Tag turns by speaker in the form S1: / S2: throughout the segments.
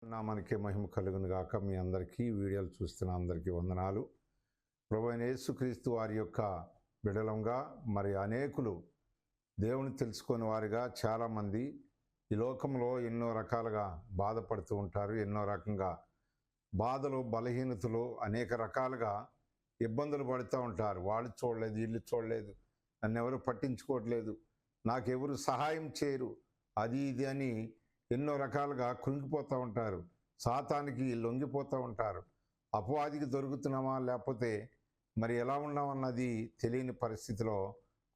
S1: నామానికే మహిమ కలుగును గాక. మీ అందరికీ వీడియోలు చూస్తున్న అందరికీ వందనాలు. ప్రభువైన యేసుక్రీస్తు వారి యొక్క బిడలంగా మరి అనేకులు దేవుని తెలుసుకునే వారిగా చాలామంది ఈ లోకంలో ఎన్నో రకాలుగా బాధపడుతూ ఉంటారు. ఎన్నో రకంగా బాధలు, బలహీనతలు, అనేక రకాలుగా ఇబ్బందులు పడుతూ ఉంటారు. వాళ్ళు చూడలేదు, వీళ్ళు చూడలేదు, నన్ను ఎవరు పట్టించుకోవట్లేదు, నాకెవరు సహాయం చేయరు, అది ఇది అని ఎన్నో రకాలుగా కృంగిపోతూ ఉంటారు. సాతానికి లొంగిపోతూ ఉంటారు. అపవాదికి దొరుకుతున్నామా లేకపోతే మరి ఎలా ఉన్నామన్నది తెలియని పరిస్థితిలో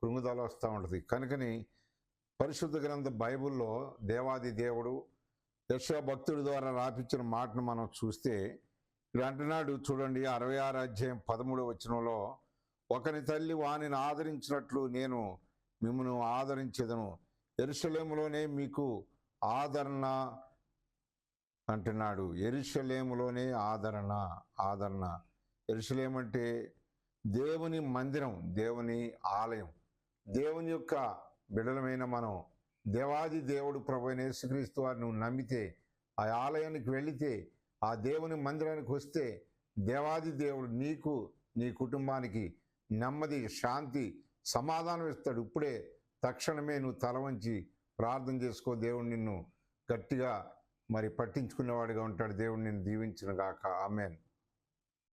S1: కృంగుదల వస్తూ ఉంటుంది. కనుకని పరిశుద్ధ గ్రంథ బైబిల్లో దేవాది దేవుడు యెషయా భక్తుడి ద్వారా రాపించిన మాటను మనం చూస్తే ఇలా అంటున్నాడు. చూడండి, 66 అధ్యాయం 13వ వచనంలో, ఒకని తల్లి వానిని ఆదరించినట్లు నేను మిమ్మల్ని ఆదరించేదను, యెరూషలేములోనే మీకు ఆదరణ అంటున్నాడు. యెరూషలేములోనే ఆదరణ. యెరూషలేం అంటే దేవుని మందిరం, దేవుని ఆలయం. దేవుని యొక్క బిడలమైన మనం దేవాది దేవుడు ప్రభువైన యేసుక్రీస్తు వారిని నువ్వు నమ్మితే, ఆ ఆలయానికి వెళితే, ఆ దేవుని మందిరానికి వస్తే దేవాది దేవుడు నీకు, నీ కుటుంబానికి నెమ్మది, శాంతి, సమాధానం ఇస్తాడు. ఇప్పుడే తక్షణమే నువ్వు తల వంచి ప్రార్థన చేసుకో. దేవుడు నిన్ను గట్టిగా మరి పట్టించుకునేవాడిగా ఉంటాడు. దేవుడు నిన్ను దీవించును గాక. ఆమేన్.